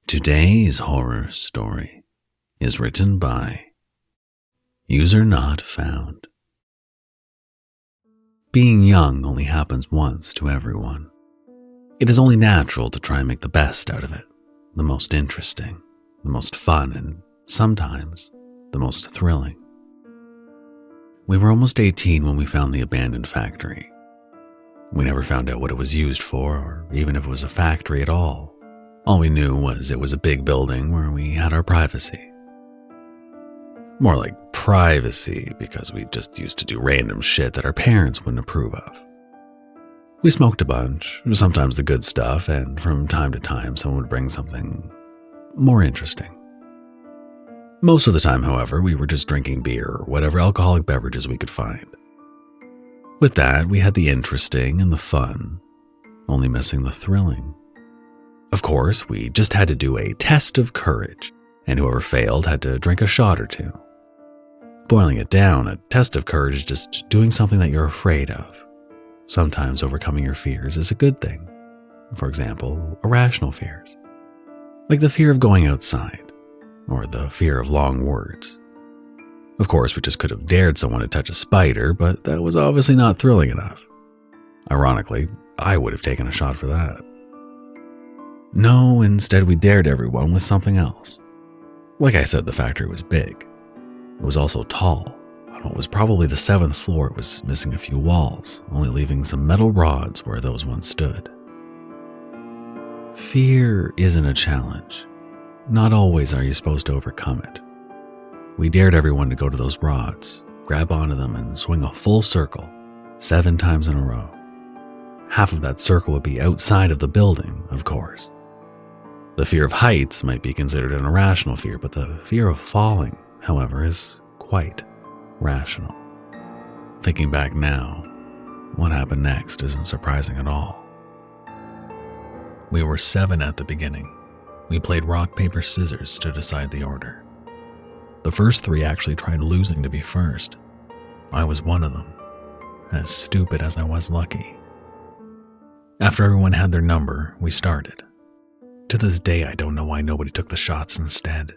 Today's horror story is written by User Not Found. Being young only happens once to everyone. It is only natural to try and make the best out of it, the most interesting, the most fun, and sometimes the most thrilling. We were almost 18 when we found the abandoned factory. We never found out what it was used for, or even if it was a factory at all. All we knew was it was a big building where we had our privacy. More like privacy, because we just used to do random shit that our parents wouldn't approve of. We smoked a bunch, sometimes the good stuff, and from time to time someone would bring something more interesting. Most of the time, however, we were just drinking beer or whatever alcoholic beverages we could find. With that, we had the interesting and the fun, only missing the thrilling. Of course, we just had to do a test of courage, and whoever failed had to drink a shot or two. Boiling it down, a test of courage is just doing something that you're afraid of. Sometimes overcoming your fears is a good thing. For example, irrational fears. Like the fear of going outside, or the fear of long words. Of course, we just could have dared someone to touch a spider, but that was obviously not thrilling enough. Ironically, I would have taken a shot for that. No, instead we dared everyone with something else. Like I said, the factory was big. It was also tall. On what was probably the 7th floor, it was missing a few walls, only leaving some metal rods where those once stood. Fear isn't a challenge. Not always are you supposed to overcome it. We dared everyone to go to those rods, grab onto them, and swing a full circle, 7 times in a row. Half of that circle would be outside of the building, of course. The fear of heights might be considered an irrational fear, but the fear of falling, however, is quite rational. Thinking back now, what happened next isn't surprising at all. We were 7 at the beginning. We played rock, paper, scissors to decide the order. The first 3 actually tried losing to be first. I was one of them, as stupid as I was lucky. After everyone had their number, we started. To this day, I don't know why nobody took the shots instead.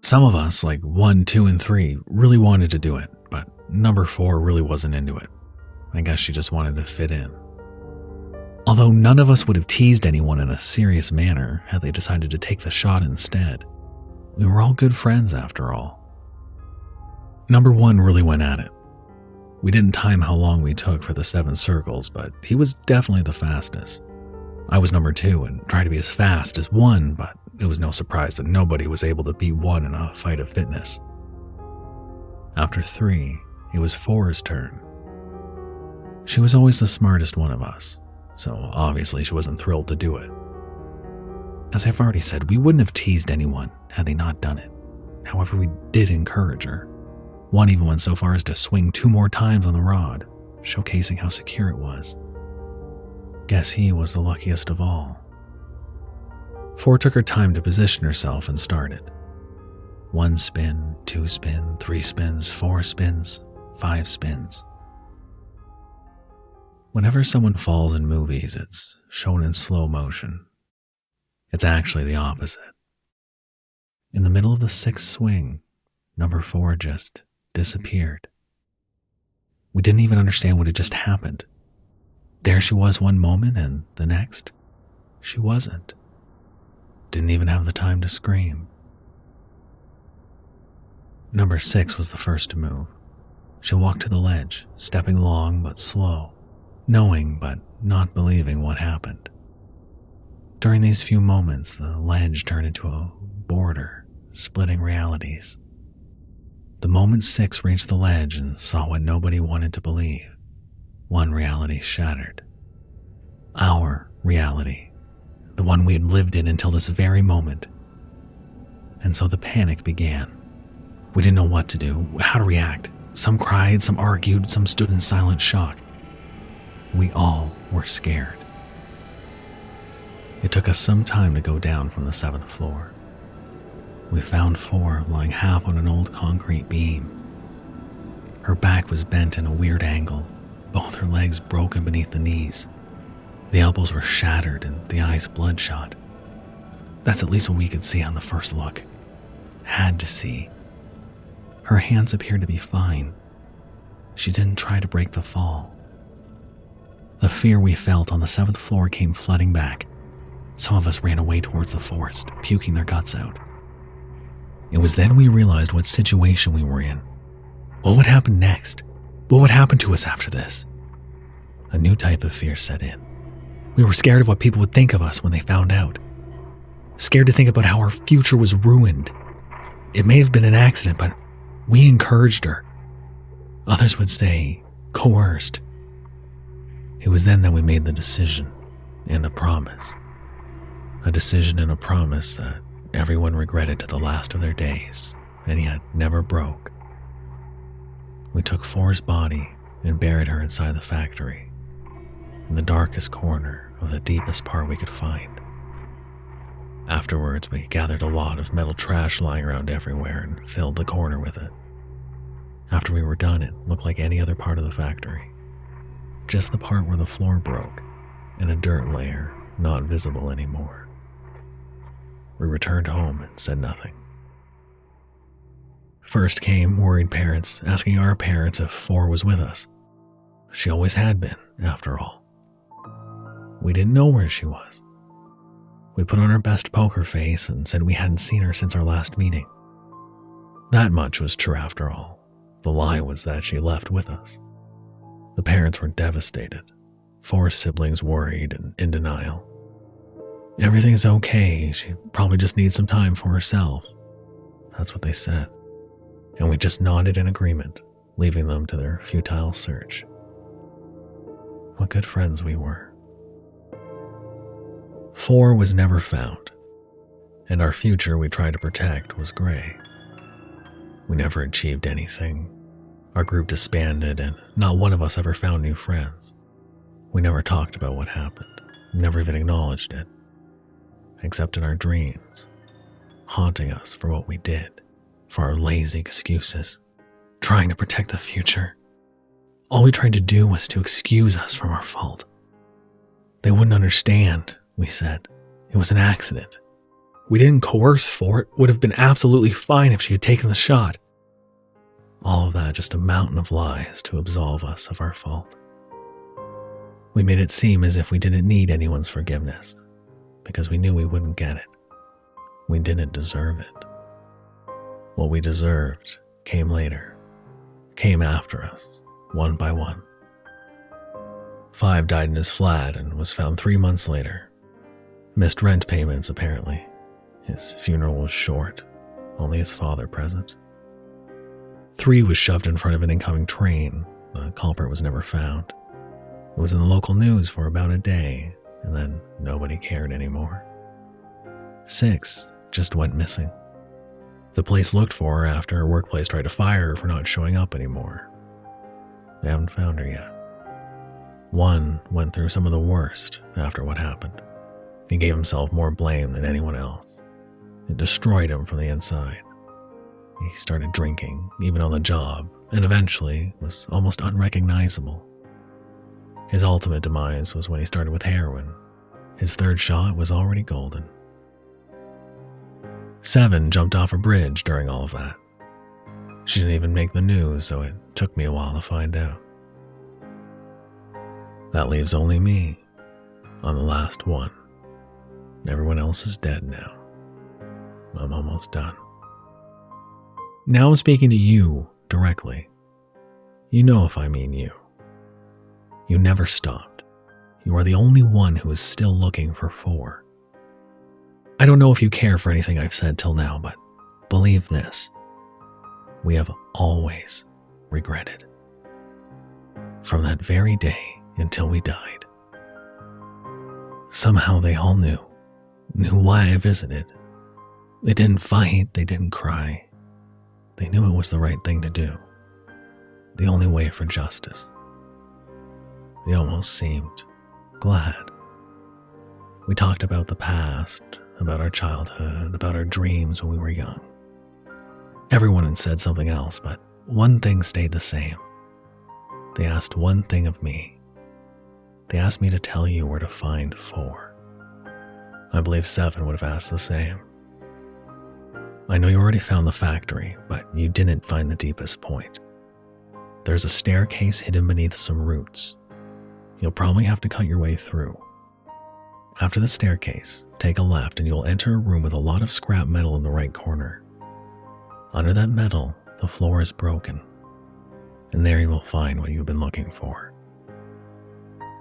Some of us, like 1, 2, and 3, really wanted to do it, but number 4 really wasn't into it. I guess she just wanted to fit in. Although none of us would have teased anyone in a serious manner had they decided to take the shot instead. We were all good friends after all. Number 1 really went at it. We didn't time how long we took for the 7 circles, but he was definitely the fastest. I was number 2 and tried to be as fast as 1, but it was no surprise that nobody was able to beat 1 in a fight of fitness. After 3, it was 4's turn. She was always the smartest one of us, so obviously she wasn't thrilled to do it. As I've already said, we wouldn't have teased anyone had they not done it. However, we did encourage her. 1 even went so far as to swing 2 more times on the rod, showcasing how secure it was. Guess he was the luckiest of all. 4 took her time to position herself and started. 1 spin, 2 spin, 3 spins, 4 spins, 5 spins. Whenever someone falls in movies, it's shown in slow motion. It's actually the opposite. In the middle of the 6th swing, number 4 just disappeared. We didn't even understand what had just happened. There she was one moment, and the next, she wasn't. Didn't even have the time to scream. Number 6 was the first to move. She walked to the ledge, stepping long but slow, knowing but not believing what happened. During these few moments, the ledge turned into a border, splitting realities. The moment 6 reached the ledge and saw what nobody wanted to believe, one reality shattered. Our reality. The one we had lived in until this very moment. And so the panic began. We didn't know what to do, how to react. Some cried, some argued, some stood in silent shock. We all were scared. It took us some time to go down from the 7th floor. We found 4 lying half on an old concrete beam. Her back was bent in a weird angle, both her legs broken beneath the knees. The elbows were shattered and the eyes bloodshot. That's at least what we could see on the first look. Had to see. Her hands appeared to be fine. She didn't try to break the fall. The fear we felt on the 7th floor came flooding back. Some of us ran away towards the forest, puking their guts out. It was then we realized what situation we were in. What would happen next? What would happen to us after this? A new type of fear set in. We were scared of what people would think of us when they found out. Scared to think about how our future was ruined. It may have been an accident, but we encouraged her. Others would say, coerced. It was then that we made the decision and a promise. A decision and a promise that everyone regretted to the last of their days, and yet never broke. We took Four's body and buried her inside the factory, in the darkest corner of the deepest part we could find. Afterwards, we gathered a lot of metal trash lying around everywhere and filled the corner with it. After we were done, it looked like any other part of the factory. Just the part where the floor broke and a dirt layer not visible anymore. We returned home and said nothing. First came worried parents asking our parents if Four was with us. She always had been, after all. We didn't know where she was. We put on our best poker face and said we hadn't seen her since our last meeting. That much was true after all. The lie was that she left with us. The parents were devastated. Four siblings worried and in denial. Everything's okay, she probably just needs some time for herself. That's what they said. And we just nodded in agreement, leaving them to their futile search. What good friends we were. Four was never found, and our future we tried to protect was gray. We never achieved anything. Our group disbanded, and not one of us ever found new friends. We never talked about what happened, never even acknowledged it, except in our dreams, haunting us for what we did, for our lazy excuses, trying to protect the future. All we tried to do was to excuse us from our fault. They wouldn't understand, we said. It was an accident. We didn't coerce for it. Would have been absolutely fine if she had taken the shot. All of that just a mountain of lies to absolve us of our fault. We made it seem as if we didn't need anyone's forgiveness, because we knew we wouldn't get it. We didn't deserve it. What we deserved came later, came after us, one by one. 5 died in his flat and was found 3 months later. Missed rent payments, apparently. His funeral was short, only his father present. 3 was shoved in front of an incoming train. The culprit was never found. It was in the local news for about a day, and then nobody cared anymore. 6 just went missing. The police looked for her after her workplace tried to fire her for not showing up anymore. They haven't found her yet. 1 went through some of the worst after what happened. He gave himself more blame than anyone else. It destroyed him from the inside. He started drinking, even on the job, and eventually was almost unrecognizable. His ultimate demise was when he started with heroin. His 3rd shot was already golden. 7 jumped off a bridge during all of that. She didn't even make the news, so it took me a while to find out. That leaves only me on the last one. Everyone else is dead now. I'm almost done. Now I'm speaking to you directly. You know if I mean you. You never stopped. You are the only one who is still looking for 4. I don't know if you care for anything I've said till now, but believe this. We have always regretted. From that very day until we died. Somehow they all knew why I visited. They didn't fight, they didn't cry. They knew it was the right thing to do. The only way for justice. They almost seemed glad. We talked about the past, about our childhood, about our dreams when we were young. Everyone had said something else, but one thing stayed the same. They asked one thing of me. They asked me to tell you where to find 4. I believe Seven would have asked the same. I know you already found the factory, but you didn't find the deepest point. There's a staircase hidden beneath some roots. You'll probably have to cut your way through. After the staircase, take a left and you'll enter a room with a lot of scrap metal in the right corner. Under that metal, the floor is broken, and there you will find what you've been looking for.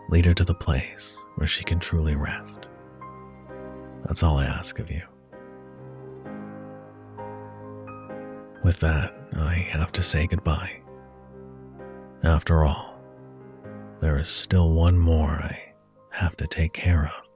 Lead her to the place where she can truly rest. That's all I ask of you. With that, I have to say goodbye. After all, there is still one more I have to take care of.